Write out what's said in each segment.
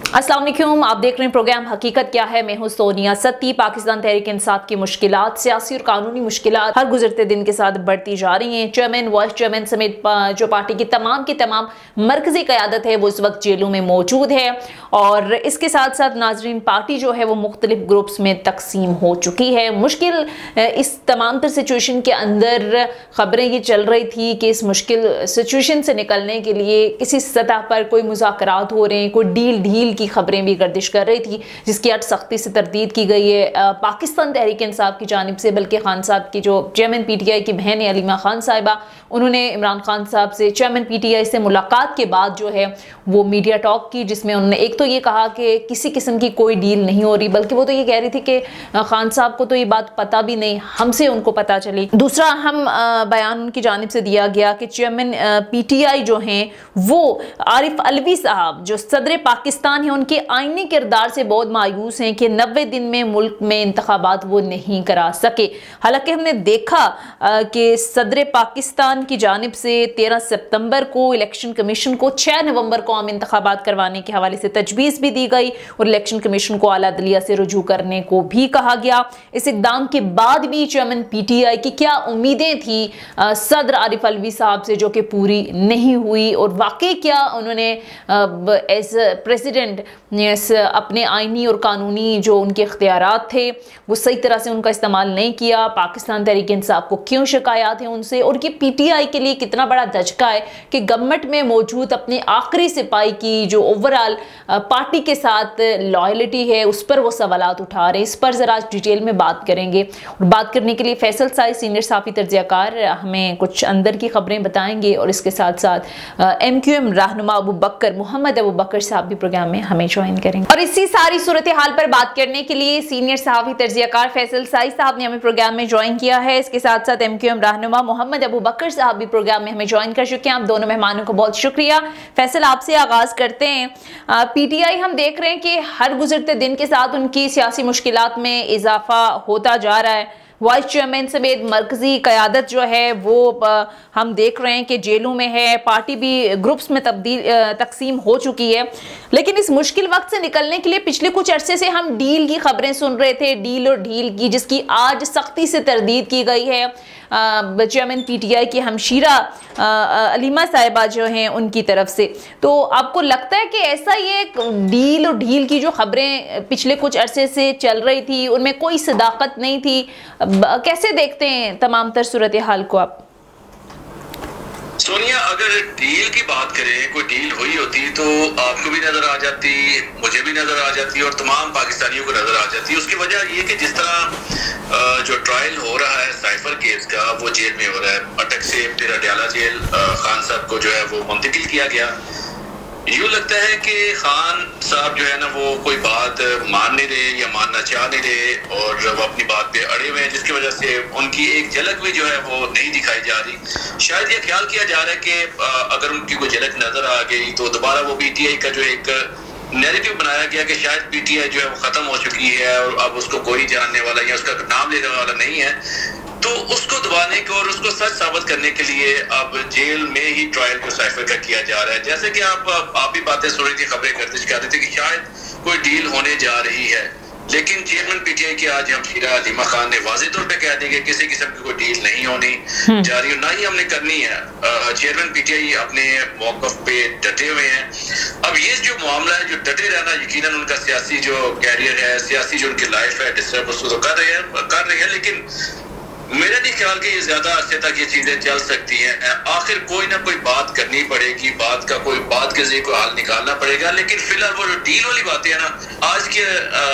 अस्सलाम वालेकुम, आप देख रहे हैं प्रोग्राम हकीकत क्या है। मैं हूं सोनिया सत्ती। पाकिस्तान तहरीक इंसाफ की मुश्किलात, सियासी और कानूनी मुश्किलात हर गुजरते दिन के साथ बढ़ती जा रही हैं। चेयरमैन, वाइस चेयरमैन समेत जो पार्टी की तमाम मरकजी क़यादत है वो इस वक्त जेलों में मौजूद है और इसके साथ साथ नाजरीन पार्टी जो है वो मुख्तलिफ ग्रुप्स में तकसीम हो चुकी है। मुश्किल इस तमाम तर सिचुएशन के अंदर खबरें ये चल रही थी कि इस मुश्किल सिचुएशन से निकलने के लिए किसी सतह पर कोई मुज़ाकरात हो रहे हैं, कोई डील की खबरें भी गर्दिश कर रही थी, जिसकी आज सख्ती से तरदीद की गई है पाकिस्तान तहरीक इंसाफ की जानिब से। बल्कि खान साहब की जो चेयरमैन पीटीआई की बहन है अलीमा खान साहिबा, उन्होंने इमरान खान साहब से चेयरमैन पीटीआई से मुलाकात के बाद जो है वो मीडिया टॉक की, जिसमें उन्होंने एक तो ये कहा कि किसी किस्म की कोई डील नहीं हो रही, बल्कि वो तो ये कह रही थी कि खान साहब को तो ये बात पता भी नहीं, हमसे उनको पता चली। दूसरा अहम बयान उनकी जानिब से दिया गया कि चेयरमैन पीटीआई जो हैं वो आरिफ अलवी साहब जो सदर पाकिस्तान है उनके आईनी किरदार से बहुत मायूस हैं कि 90 दिन में मुल्क में इंतखाबात वो नहीं करा सके। हालांकि हमने देखा कि सदर पाकिस्तान की जानिब से 13 सितंबर को इलेक्शन कमीशन को 6 नवंबर को आम इंतखाबात करवाने के हवाले से तजवीज़ भी दी गई और इलेक्शन कमीशन को आला अदलिया से रुजू करने को भी कहा गया। इस इकदाम के बाद भी चेयरमैन पीटीआई की क्या उम्मीदें थी सदर आरिफ अलवी साहब से, जो कि पूरी नहीं हुई, और वाकई क्या उन्होंने एज प्रेसिडेंट अपने आईनी और कानूनी जो उनके इख्तियारात थे वो सही तरह से उनका इस्तेमाल नहीं किया। पाकिस्तान तहरीक इंसाफ को क्यों शिकायत है उनसे, और ये पीटीआई के लिए कितना बड़ा धचका है कि गवर्नमेंट में मौजूद अपने आखिरी सिपाही की जो ओवरऑल पार्टी के साथ लॉयल्टी है उस पर वो सवालात उठा रहे हैं। इस पर ज़रा डिटेल में बात करेंगे और बात करने के लिए फैसल साइद सीनियर सहाफ़ी तर्जुमाकार हमें कुछ अंदर की खबरें बताएंगे और इसके साथ साथ MQM रहनुमा अबू बकर मोहम्मद अबू बकर साहब भी प्रोग्राम में हमें ज्वाइन करेंगे। और इसी सारी सूरत हाल पर बात करने के लिए सीनियर सहाफ़ी तर्जुमाकार फैसल साइद साहब ने हमें प्रोग्राम में ज्वाइन किया है। इसके साथ साथ MQM रहनुमा मोहम्मद अबू बकर साहब भी प्रोग्राम में हमें ज्वाइन कर चुके हैं। आप दोनों मेहमानों को बहुत शुक्रिया। फैसल, आपसे आगाज करते हैं। पीटीआई हम देख रहे हैं कि हर गुजरते दिन के साथ उनकी सियासी मुश्किलात में इजाफा होता जा रहा है। वाइस चेयरमैन समेत मरकजी क़यादत जो है वो हम देख रहे हैं कि जेलों में है, पार्टी भी ग्रुप्स में तकसीम हो चुकी है। लेकिन इस मुश्किल वक्त से निकलने के लिए पिछले कुछ अरसे से हम डील की खबरें सुन रहे थे, डील और ढील की, जिसकी आज सख्ती से तरदीद की गई है चेयरमैन पीटीआई की हमशीरा अलीमा साहिबा जो हैं उनकी तरफ से। तो आपको लगता है कि ऐसा ये डील और ढील की जो खबरें पिछले कुछ अरसे से चल रही थी उनमें कोई सदाकत नहीं थी? कैसे देखते हैं तमाम तर सूरत हाल को आप? सोनिया, अगर डील की बात करें, कोई डील हुई होती तो आपको भी नजर आ जाती, मुझे भी नजर आ जाती और तमाम पाकिस्तानियों को नजर आ जाती। उसकी वजह ये कि जिस तरह जो ट्रायल हो रहा है साइफर केस का वो जेल में हो रहा है। अटक से फिर अडयाला जेल खान साहब को जो है वो मुंतकिल किया गया। यूँ लगता है कि खान साहब जो है ना वो कोई बात मान नहीं रहे या मानना चाह नहीं रहे और वो अपनी बात पे अड़े हुए हैं, जिसकी वजह से उनकी एक झलक भी जो है वो नहीं दिखाई जा रही। शायद ये ख्याल किया जा रहा है कि अगर उनकी कोई झलक नजर आ गई तो दोबारा वो पीटीआई का जो एक नैरेटिव बनाया गया कि शायद पीटीआई जो है वो खत्म हो चुकी है और अब उसको कोई जानने वाला या उसका नाम लेने वाला नहीं है, तो उसको दबाने को और उसको सच साबित करने के लिए अब जेल में ही ट्रायल को साइफर का किया जा रहा है। जैसे कि आप भी बातें सुन रही थी, खबरें गर्दिश कर रही थी कि शायद कोई डील होने जा रही है, लेकिन चेयरमैन पीटीआई की आज हमशीरा अलीमा खान ने वाज़ेह तौर पे कह दी कि किसी किस्म की कोई डील नहीं होनी जा रही, ना ही हमने करनी है। चेयरमैन पीटीआई अपने मौक़िफ़ पे डटे हुए हैं। अब ये जो मामला है, जो डटे रहना यकीनन उनका सियासी जो कैरियर है, सियासी जो उनकी लाइफ है डिस्टर्ब उसको तो कर रहे हैं, लेकिन मेरा नहीं ख्याल कि ये ज्यादा अरसे तक ये चीजें चल सकती हैं। आखिर कोई ना कोई बात करनी पड़ेगी, बात के जरिए कोई हल निकालना पड़ेगा। लेकिन फिलहाल वो जो डील वाली बातें है ना, आज के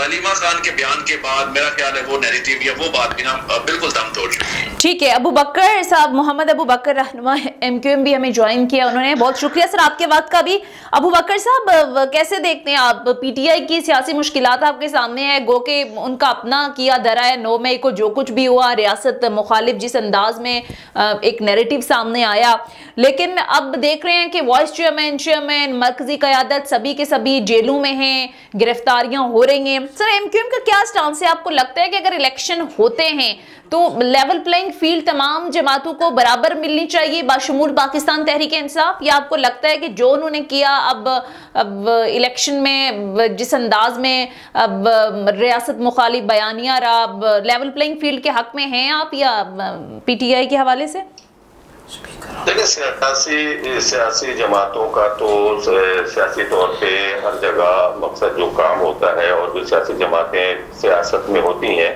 अलीमा खान के बयान के बाद मेरा ख्याल है वो नैरेटिव या वो बात भी ना बिल्कुल दम तोड़ चुकी है। ठीक है, अबू बकर साहब, मोहम्मद अबू बकर रहनुमा MQM भी हमें ज्वाइन किया, उन्होंने बहुत शुक्रिया सर आपके वक्त का भी। अबू बकर साहब, कैसे देखते हैं आप पीटीआई की सियासी मुश्किलात आपके सामने है, गो के उनका अपना किया धरा है, 9 मई को जो कुछ भी हुआ रियासत मुखालिफ जिस अंदाज में एक नैरेटिव सामने आया, लेकिन अब देख रहे हैं कि वाइस चेयरमैन मरकजी क़यादत सभी के सभी जेलों में हैं, गिरफ्तारियां हो रही हैं। सर MQM का क्या स्टांस है? आपको लगता है कि अगर इलेक्शन होते हैं तो तो लेवल प्लेइंग फील्ड तमाम जमातों को बराबर मिलनी चाहिए बाशमूल पाकिस्तान तहरीक इंसाफ, या आपको लगता है कि जो उन्होंने किया अब इलेक्शन में जिस अंदाज में अब रियासत मुखालिफ बयानिया रहा, अब लेवल प्लेइंग फील्ड के हक में हैं आप या PTI के हवाले से? देखिए, सियासी जमातों का तो सियासी तौर पे हर जगह मकसद जो काम होता है और जो सियासी जमातें सियासत में होती हैं,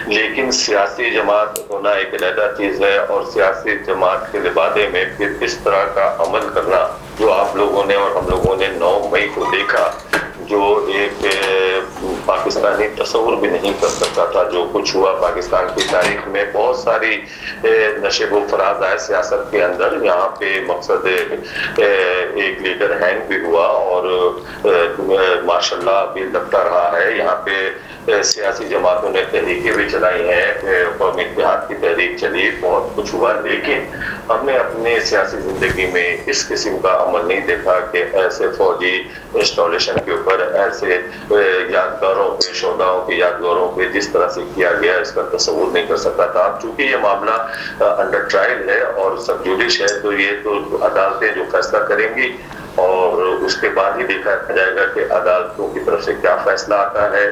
लेकिन सियासी जमात होना एक अलग चीज़ है और सियासी जमात के लिबादे में फिर इस तरह का अमल करना जो आप लोगों ने और हम लोगों ने 9 मई को देखा, जो एक पाकिस्तानी तस्वुर भी नहीं कर सकता था जो कुछ हुआ पाकिस्तान की तारीख में। बहुत सारी नशेबो फराज आए सियासत के अंदर, यहाँ पे मकसद एक लीडर हैंग भी हुआ और माशाल्लाह अभी लगता रहा है यहाँ पे सियासी जमातों ने तहरीकें भी चलाई हैं, कौमी इत्तेहाद की तहरीक चली, बहुत कुछ हुआ, लेकिन हमने अपने सियासी जिंदगी में इस किस्म का अमल नहीं देखा कि ऐसे फौजी इंस्टॉलेशन के ऊपर ऐसे यादगारों पे, शोधाओं के यादगारों पे जिस तरह से किया गया इसका तस्वुर नहीं कर सकता था। चूंकि ये मामला अंडर ट्रायल है और सब जुडिश है, तो ये तो अदालतें जो फैसला करेंगी और उसके बाद ही देखा जाएगा कि अदालतों की तरफ से क्या फैसला आता है,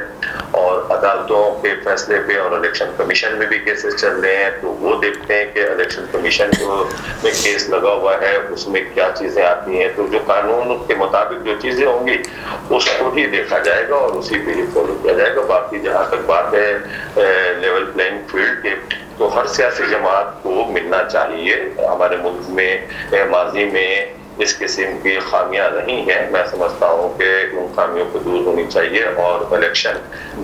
और अदालतों के फैसले पे और इलेक्शन कमीशन में भी केसेस चल रहे हैं, तो वो देखते हैं कि इलेक्शन कमीशन में केस लगा हुआ है उसमें क्या चीजें आती हैं, तो जो कानून के मुताबिक जो चीजें होंगी उसको ही देखा जाएगा और उसी पे ही फॉलो किया जाएगा। बाकी जहाँ तक बात है लेवल प्लेइंग फील्ड के, तो हर सियासी जमात को मिलना चाहिए। हमारे मुल्क में माजी में इस किस्म की खामियां नहीं है, मैं समझता हूँ कि उन खामियों को दूर होनी चाहिए और इलेक्शन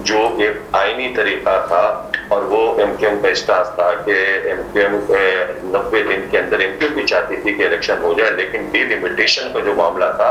जो एक आईनी तरीका था और वो MQM का स्टांस था कि MQM 90 दिन के अंदर MQM भी चाहती थी कि इलेक्शन हो जाए, लेकिन डिलिमिटेशन का जो मामला था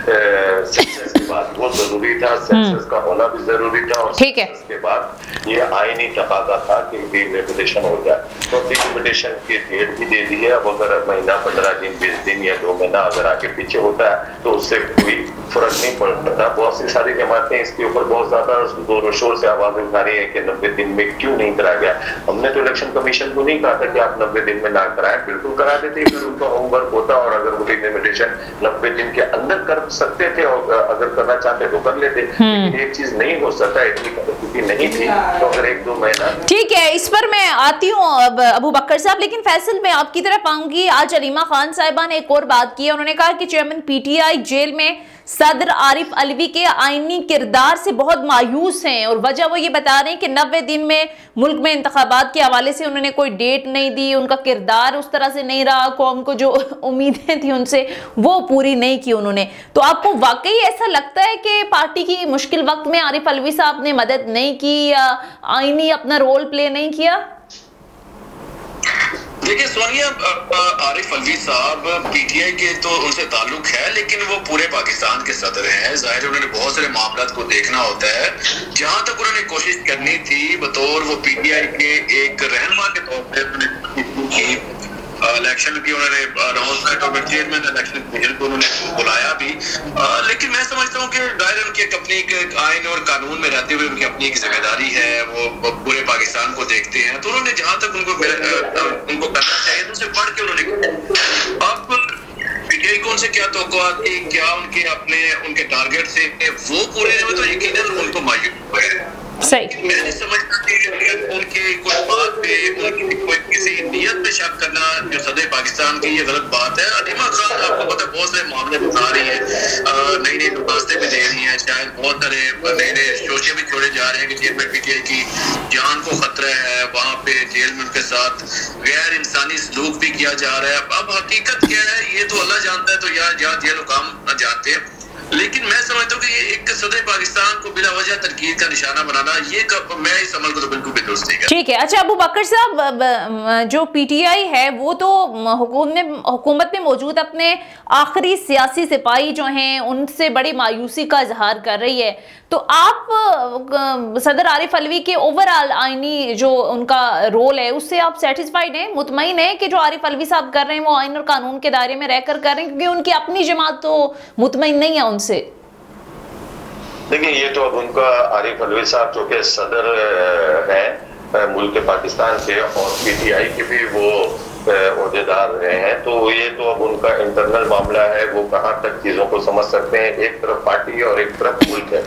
सेंसस के बाद वो जरूरी था, सेंसस का होना भी जरूरी था और सेंसस के बाद ये आईनी तकाजा था कि डिलिमिटेशन हो जाए, तो डिलिमिटेशन की डेट भी दे दी है। अब अगर महीना 15 दिन 20 दिन या 2 महीना अगर आगे पीछे होता है तो उससे कोई फर्क नहीं पड़ता। बहुत सी सारी जमातें इसके ऊपर बहुत ज्यादा जोर शोर से आवाज उठा रही है कि 90 दिन में क्यों नहीं कराया गया। हमने तो इलेक्शन कमीशन को नहीं कहा था कि आप 90 दिन में ना कराएं, बिल्कुल करा देते अगर उनका होमवर्क होता और अगर वो डिलिमिटेशन 90 दिन के अंदर कर सकते थे और अगर करना चाहते तो कर लेते, लेकिन एक चीज नहीं हो सकता, इतनी परिस्थिति नहीं थी, तो अगर 1-2 महीना। ठीक है, इस पर मैं आती हूँ अब अबू बकर साहब, लेकिन फैसल मैं आपकी तरफ आऊंगी। आज अलीमा खान साहिबा ने एक और बात की है, उन्होंने कहा कि चेयरमैन PTI जेल में सदर आरिफ अलवी के आईनी किरदार से बहुत मायूस हैं और वजह वो ये बता रहे हैं कि 90 दिन में मुल्क में इंतखाबात के हवाले से उन्होंने कोई डेट नहीं दी, उनका किरदार उस तरह से नहीं रहा, कौम को जो उम्मीदें थी उनसे वो पूरी नहीं की उन्होंने। तो आपको वाकई ऐसा लगता है कि पार्टी की मुश्किल वक्त में आरिफ अलवी साहब ने मदद नहीं की या आईनी अपना रोल प्ले नहीं किया? देखिए सोनिया, आरिफ अलवी साहब PTI के तो उनसे ताल्लुक है, लेकिन वो पूरे पाकिस्तान के सदर हैं। जाहिर है उन्होंने बहुत सारे मामलात को देखना होता है। जहां तक उन्होंने कोशिश करनी थी बतौर वो PTI के एक रहनुमा के तौर पर इलेक्शन की उन्होंने अनाउंसमेंट और चेयरमैन इलेक्शन कमीशन को उन्होंने बुलाया भी, लेकिन मैं समझता हूँ कि दायरे उनकी अपनी आइन और कानून में रहते हुए उनकी अपनी एक जिम्मेदारी है, वो पूरे पाकिस्तान को देखते हैं, तो उन्होंने जहां तक उनको करना चाहिए तो उसे पढ़ के उन्होंने। अब PTI को उनसे क्या तवक्कुआ थी, क्या उनके अपने उनके टारगेट से वो पूरे हुए, तो यकीनन उनको मायूस हुए। मैं नहीं समझता कि उनके कोई बात पे उनकी कोई किसी नीयत पे शक करना जो सदर पाकिस्तान की ये गलत बात है। अलीमा खान आपको पता है बहुत सारे मामले बता रही है, नई नई दरखास्तें भी दे रही हैं, शायद बहुत सारे नए नए शोशे भी छोड़े जा रहे हैं कि जेल में PTI की जान को खतरा है, वहाँ पे जेल में उनके साथ गैर इंसानी सलूक भी किया जा रहा है। अब हकीकत क्या है ये तो अल्लाह जानता है, तो यहाँ जेल हुकाम न जानते हैं, लेकिन मैं समझता हूँ कि ये एक सदर पाकिस्तान को बिला वजह तनकीद का निशाना बनाना, ये मैं इस अमल को तो बिल्कुल भी दुरुस्त नहीं करता। ठीक है, अच्छा अबू बकर साहब, जो PTI है वो तो हुकूमत में मौजूद अपने आखिरी सियासी सिपाही जो हैं उनसे बड़ी मायूसी का इजहार कर रही है, तो आप सदर आरिफ अलवी के ओवरऑल आईनी जो उनका रोल है उससे आप सेटिस्फाइड हैं, मुतमईन हैं कि जो आरिफ अलवी साहब कर रहे हैं वो आइन और कानून के दायरे में रहकर कर रहे हैं, क्योंकि उनकी अपनी जमात तो मुतमईन नहीं है उनसे? देखिए, ये तो अब उनका आरिफ अलवी साहब जो कि सदर है मुल्क पाकिस्तान के और PTI के भी वो ओहदेदार रहे हैं। तो ये तो अब उनका इंटरनल मामला है, वो कहाँ तक चीजों को समझ सकते हैं। एक तरफ पार्टी और एक तरफ मुल्क है,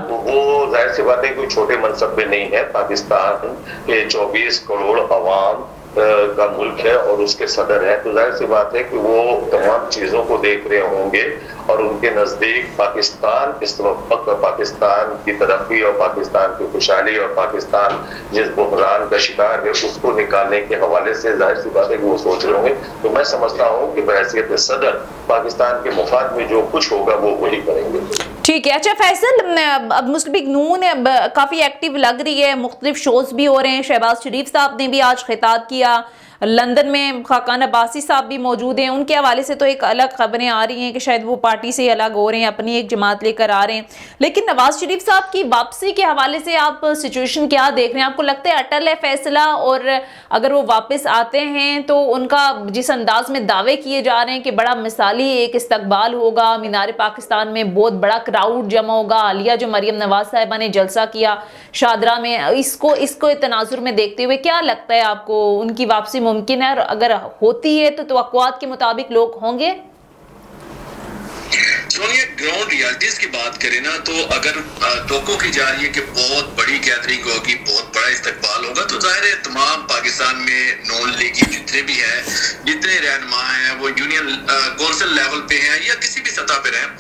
तो वो जाहिर सी बात है कोई छोटे मनसब में नहीं है। पाकिस्तान के 24 करोड़ अवाम का मुल्क है और उसके सदर है, तो जाहिर सी बात है कि वो तमाम चीजों को देख रहे होंगे और उनके नजदीक पाकिस्तान इस वक्त पाकिस्तान की तरक्की और पाकिस्तान की खुशहाली और पाकिस्तान जिस बुहरान का शिकार है उसको निकालने के हवाले से जाहिर सी बात है कि वो सोच रहे होंगे। तो मैं समझता हूँ कि बहैसियत सदर पाकिस्तान के मुफाद में जो कुछ होगा वो वही करेंगे। ठीक है। अच्छा फैसल, अब मुस्लिम लीग नून काफ़ी एक्टिव लग रही है, मुख्तलिफ शोज़ भी हो रहे हैं। शहबाज शरीफ साहब ने भी आज खिताब किया, लंदन में खाकान अब्बासी साहब भी मौजूद हैं। उनके हवाले से तो एक अलग खबरें आ रही हैं कि शायद वो पार्टी से अलग हो रहे हैं, अपनी एक जमात लेकर आ रहे हैं। लेकिन नवाज शरीफ साहब की वापसी के हवाले से आप सिचुएशन क्या देख रहे हैं? आपको लगता है अटल है फैसला, और अगर वो वापस आते हैं तो उनका जिस अंदाज में दावे किए जा रहे हैं कि बड़ा मिसाली एक इस्तकबाल होगा, मीनार पाकिस्तान में बहुत बड़ा क्राउड जमा होगा, आलिया जो मरियम नवाज साहिबा ने जलसा किया शादरा में, इसको तनाजुर में देखते हुए क्या लगता है आपको उनकी वापसी मुमकिन है? और अगर होती है तो तवक्कुआत के मुताबिक लोग होंगे? सोनिया, ग्राउंड रियलिटीज की बात करें ना, तो अगर तोको की जा रही है कि बहुत बड़ी गैदरिंग होगी, बहुत बड़ा इस्तकबाल होगा, तो जाहिर है तमाम पाकिस्तान में नॉन लीगी जितने भी हैं, जितने रहनुमा हैं, वो यूनियन कौंसिल लेवल पे हैं या किसी भी सतह पे रहें,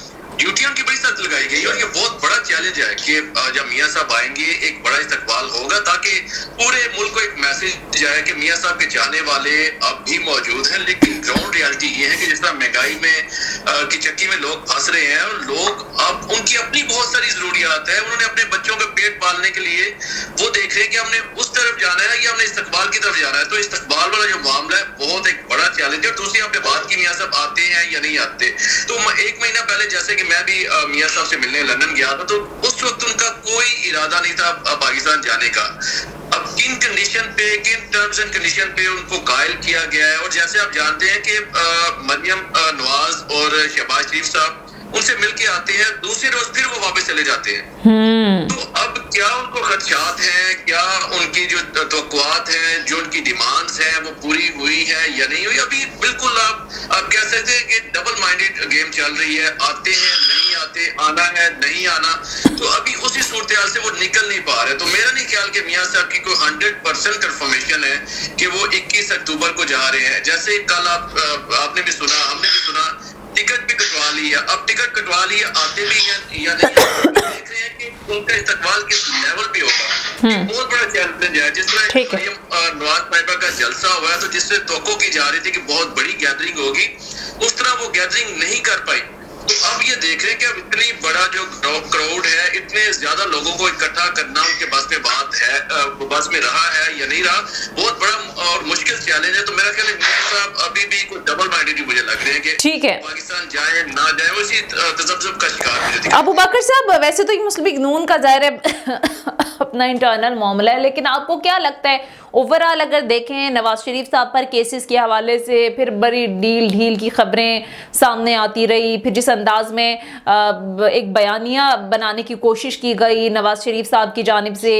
ड्यूटियों की बड़ी शर्त लगाई गई। और ये बहुत बड़ा चैलेंज है कि जब मियाँ साहब आएंगे एक बड़ा इस्तकबाल होगा, ताकि पूरे मुल्क को एक मैसेज जाए कि मियाँ साहब के जाने वाले अब भी मौजूद हैं। लेकिन ग्राउंड रियलिटी ये है कि जिस तरह महंगाई में की चक्की में लोग फंस रहे हैं और लोग अब उनकी अपनी बहुत सारी जरूरियात है, उन्होंने अपने बच्चों का पेट पालने के लिए वो देख रहे हैं कि हमने उस तरफ जाना है या हमने इस्तकबाल की तरफ जाना है। तो इस्तकबाल वाला जो मामला है बहुत एक बड़ा चैलेंज है। दूसरी आपने बात की मियाँ साहब आते हैं या नहीं आते, तो 1 महीना पहले जैसे कि मैं भी मियाँ साहब से मिलने लंदन गया था, तो उस वक्त उनका कोई इरादा नहीं था पाकिस्तान जाने का। अब किन कंडीशन पे, किन टर्म्स एंड कंडीशन पे उनको कायल किया गया है, और जैसे आप जानते हैं कि मरियम नवाज और शहबाज शरीफ साहब उनसे मिलके आते हैं, दूसरे रोज फिर वो वापस चले जाते हैं। तो अब क्या उनको खदशात हैं, क्या उनकी जो तवक्कुआत हैं, जो उनकी डिमांड्स हैं, वो पूरी हुई है या नहीं हुई? अभी बिल्कुल आप कह सकते हैं कि डबल माइंडेड गेम चल रही है, आते हैं नहीं आते, आना है नहीं आना, तो अभी उसी सूरत हाल से वो निकल नहीं पा रहे। तो मेरा नहीं ख्याल कि मियाँ साहब की कोई 100% कंफर्मेशन है कि वो 21 अक्टूबर को जा रहे हैं। जैसे कल आपने भी सुना, हमने भी सुना, टिकट भी कटवा ली है। अब टिकट कटवा ली है, आते भी हैं या नहीं, देख रहे हैं कि उनका इस्तकबाल किस लेवल पे होगा। बहुत बड़ा चैलेंज है। जिस तरह नवाज साहिबा का जलसा हुआ है, तो जिससे तवक्को की जा रही थी कि बहुत बड़ी गैदरिंग होगी, उस तरह वो गैदरिंग नहीं कर पाई। तो अब ये देख रहे हैं कि अब इतनी बड़ा जो क्राउड है, इतने ज्यादा लोगों को इकट्ठा करना उनके बस में बात है, बस में रहा है या नहीं रहा, बहुत बड़ा और मुश्किल चैलेंज है। तो मेरा ख्याल है मियां साहब अभी भी कोई डबल माइंडेड ही मुझे लग रहे हैं कि ठीक है, पाकिस्तान जाए ना जाए, उसी तजब्जुब का शिकार मुझे दिखा। अबू बकर साहब, वैसे तो ये मुस्लिम लीग नून का जाहिर है अपना इंटरनल मामला है, लेकिन आपको क्या लगता है ओवरऑल अगर देखें नवाज शरीफ साहब पर केसेस के हवाले से फिर बड़ी ढील की खबरें सामने आती रही, फिर जिस अंदाज में एक बयानिया बनाने की कोशिश की गई नवाज शरीफ साहब की जानिब से,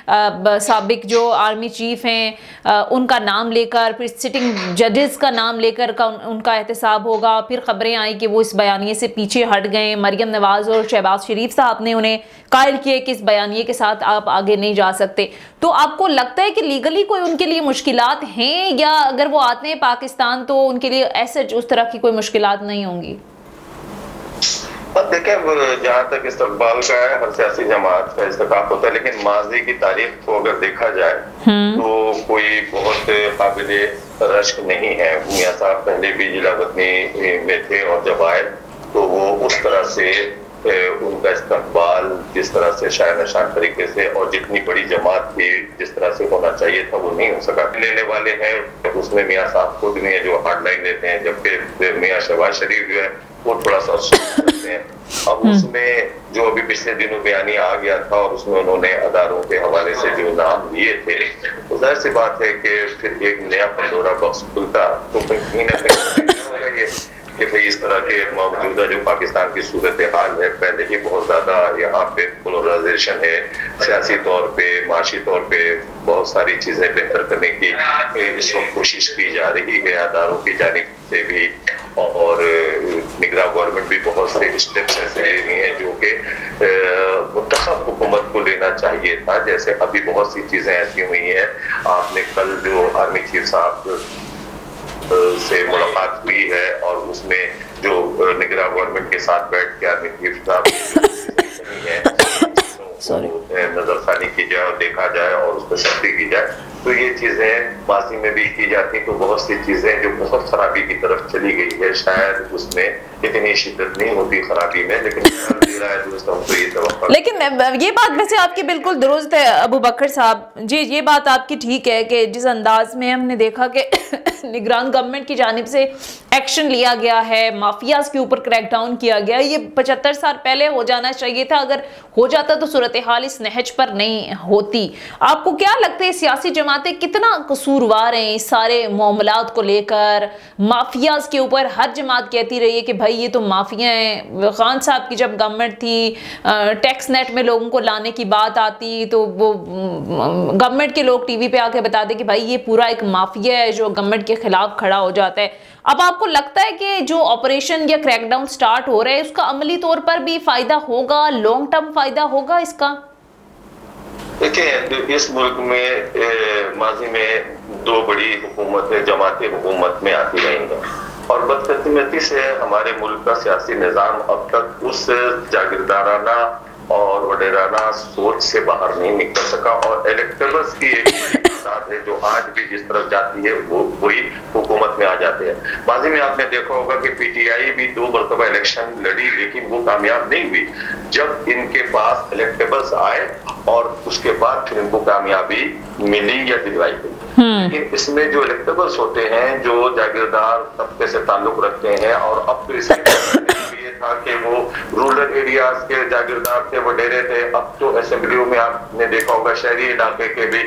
साबिक जो आर्मी चीफ हैं उनका नाम लेकर, फिर सिटिंग जजेस का नाम लेकर उनका एहतसाब होगा, फिर खबरें आई कि वो इस बयानिए से पीछे हट गए। मरियम नवाज और शहबाज शरीफ साहब ने उन्हें कायल किए कि इस बयानिए के साथ आप आगे नहीं जा सकते। तो आपको लगता है कि लीगली कोई उनके लिए मुश्किलात हैं, या अगर वो आते हैं पाकिस्तान तो उनके लिए ऐसे उस तरह की कोई मुश्किलात नहीं होंगी? देखें, जहाँ तक इस्तकबाल का है, हर सियासी जमात का इस्तकाफ होता है, लेकिन माजी की तारीख को अगर देखा जाए तो कोई बहुत काबिल रश्क नहीं है। मियाँ साहब पहले भी जिला वतनी में थे और जब आए तो वो उस तरह से उनका इस्तकबाल जिस तरह से शायर निशान तरीके से और जितनी बड़ी जमात थी जिस तरह से होना चाहिए था वो नहीं हो सका। लेने वाले हैं उसमें मियाँ साहब खुद नहीं है जो हार्ड लाइन लेते हैं, जबकि मियाँ शहबाज शरीफ जो है वो थोड़ा सा करते हैं। अब उसमें जो अभी पिछले दिनों बयानी आ गया था और उसमें उन्होंने अदारों के हवाले से जो नाम लिए थे, तो जाहिर सी बात है कि फिर एक नया पंडोरा बॉक्स खुलता, तो कहीं ना कहीं कि भाई इस तरह तरह के मौजूदा जो पाकिस्तान की सूरत हाल है, पहले ही बहुत ज्यादा यहाँ पे पोलराइजेशन है, सियासी तौर पे, माशी तौर पे बहुत सारी चीजें बेहतर करने की इस वक्त कोशिश की जा रही है अदारों की जानिब से भी, और निगरान गवर्नमेंट भी बहुत से स्टेप्स ऐसे ले रही हैं जो कि मुंतखब हुकूमत को लेना चाहिए था। जैसे अभी बहुत सी चीजें ऐसी हुई हैं, आपने कल जो आर्मी चीफ साहब से मुलाकात हुई है और उसमें जो निगरान गवर्नमेंट के साथ बैठ के आर्मी चीफ साहब नजरसानी की जाए और देखा जाए और उस पर सख्ती की जाए, तो ये चीजें माजी में भी की जाती, तो बहुत सी चीजें जो बहुत खराबी की तरफ चली गई है, शायद उसमें इतनी शिद्दत नहीं होती खराबी में, लेकिन ये बात वैसे आपकी बिल्कुल दुरुस्त है अबू बकर साहब जी, ये बात आपकी ठीक है कि जिस अंदाज में हमने देखा कि निगरान गवर्नमेंट की जानिब से एक्शन लिया गया है, माफियाज के ऊपर क्रैकडाउन किया गया, ये 75 साल पहले हो जाना चाहिए था। अगर हो जाता तो सूरत हाल इस नहज पर नहीं होती। आपको क्या लगता है सियासी जमातें कितना कसूरवार हैं इस सारे मामलात को लेकर? माफियाज के ऊपर हर जमात कहती रही है कि भाई ये तो माफिया हैं। खान साहब की जब गवर्नमेंट थी, टैक्स नेट में लोगों को लाने की बात आती तो वो गवर्नमेंट के लोग टीवी पे आके बताते कि भाई ये पूरा एक माफिया है जो गवर्नमेंट के खिलाफ खड़ा हो जाता है। अब आपको लगता है कि जो ऑपरेशन या क्रैकडाउन स्टार्ट हो रहा है उसका अमली तौर पर भी फायदा होगा, लॉन्ग टर्म फायदा होगा इसका? देखिए, इस मुल्क में माजी में दो बड़ी हुकूमतें, जमातें हुकूमत में आती रही हैं और बदकिस्मती से हमारे मुल्क का सियासी निज़ाम अब तक उस जागीरदाराना और वडेराना सोच से बाहर नहीं निकल सका और इलेक्टर्स की एक है जो आज भी जिस तरफ जाती है वो वही हुकूमत में आ जाते हैं। माजी में आपने देखा होगा कि पीटीआई भी 2 मरतबा इलेक्शन लड़ी लेकिन वो कामयाब नहीं हुई। जब इनके पास इलेक्टेबल्स आए और उसके बाद फिर इनको कामयाबी मिली या दिलवाई गई। लेकिन इसमें जो इलेक्टेबल्स होते हैं जो जागीरदार तबके से ताल्लुक रखते हैं, और अब तो इसके ये था कि वो रूरल एरियाज के जागीरदार थे, वडेरे थे, अब तो असेंबलियों में आपने देखा होगा शहरी इलाके के भी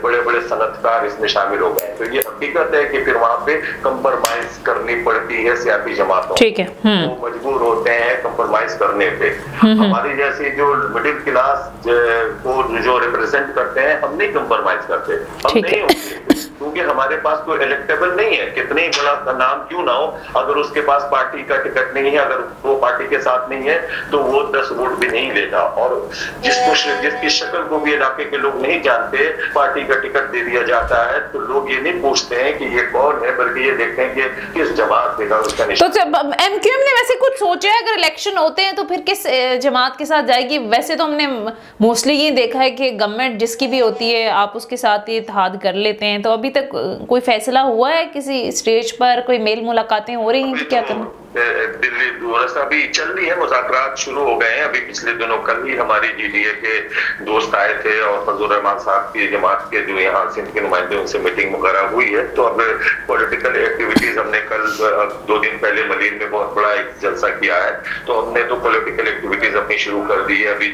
बड़े बड़े सनतकार इसमें शामिल हो गए। तो ये हकीकत है कि फिर वहां पे कंप्रोमाइज करनी पड़ती है सियासी जमातों, ठीक है, वो मजबूर होते हैं कंप्रोमाइज करने पे। हमारी जैसी जो मिडिल क्लास को जो रिप्रेजेंट करते हैं, हम नहीं कंप्रोमाइज करते, हम नहीं होते, क्योंकि हमारे पास कोई इलेक्टेबल नहीं है। कितने ही बड़ा नाम क्यों ना हो, अगर उसके पास पार्टी का टिकट नहीं है, अगर वो पार्टी के साथ नहीं है तो वो 10 वोट भी नहीं लेता। और जिसकी शक्ल को भी इलाके के लोग नहीं जानते, पार्टी का टिकट दे दिया जाता है, तो लोग ये नहीं पूछते हैं कि ये कौन है, बल्कि ये देखते हैं कि किस जमात देगा उसका निशान। तो एमक्यूएम ने वैसे कुछ सोचा है अगर इलेक्शन होते हैं तो फिर किस जमात के साथ जाएगी? वैसे तो हमने मोस्टली ये देखा है कि गवर्नमेंट जिसकी भी होती है आप उसके साथ ही इत्तेहाद कर लेते हैं। तो अभी तक कोई फैसला हुआ है किसी स्टेज पर? कोई मेल मुलाकातें हो रही हैं कि क्या करना? दिल्ली अभी चल रही है, मुज़ाकरात शुरू हो गए हैं। अभी पिछले दिनों कल ही हमारी जीडीए के दोस्त आए थे और फजल रहमान साहब की जमात के जो यहाँ सिंध के नुमाइंदे, उनसे मीटिंग वगैरह हुई है। तो अब पॉलिटिकल एक्टिविटीज हमने कल 2 दिन पहले मलीन में बहुत बड़ा एक जलसा किया है, तो हमने तो पॉलिटिकल एक्टिविटीज अपनी शुरू कर दी है। अभी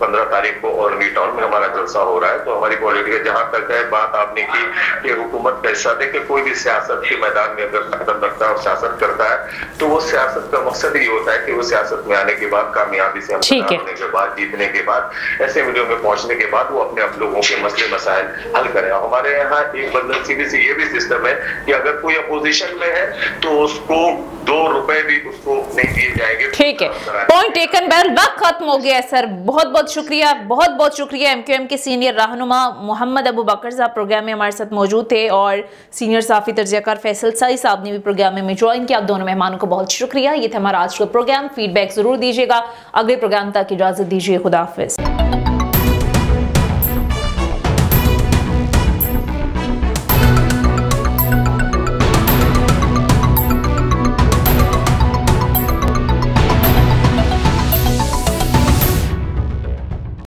15 तारीख को और न्यू टाउन में हमारा जलसा हो रहा है। तो हमारी पॉलिटिकल जहाँ तक है बात आपने की कि हुकूमत का हिस्सा दे कि कोई भी सियासत के मैदान में अगर कदम रखता है और सियासत करता है तो वो सियासत का मकसद ये होता है कि वो सियासत में आने के बाद, कामयाबी से होने के बाद, जीतने के बाद, असेंबलियों में पहुंचने के बाद वो अपने लोगों के मसले मसाइल हल करें। हमारे यहाँ एक बदनसीबी से ये भी सिस्टम है कि अगर कोई अपोजिशन में है तो उसको 2 रुपए भी उसको नहीं दिए जाएंगे। ठीक है, पॉइंट टेकन। बैल वक्त खत्म हो गया सर, बहुत बहुत शुक्रिया, बहुत बहुत शुक्रिया। एमक्यूएम के सीनियर रहनुमा मोहम्मद अबू बकर साहब प्रोग्राम में हमारे साथ मौजूद थे और सीनियर साफी तर्जयाकार फैसल साई साहब ने भी प्रोग्राम में ज्वाइन किया। आप दोनों मेहमानों को बहुत शुक्रिया। ये था हमारा आज का प्रोग्राम। फीडबैक जरूर दीजिएगा। अगले प्रोग्राम तक इजाजत दीजिए। खुदा हाफिज।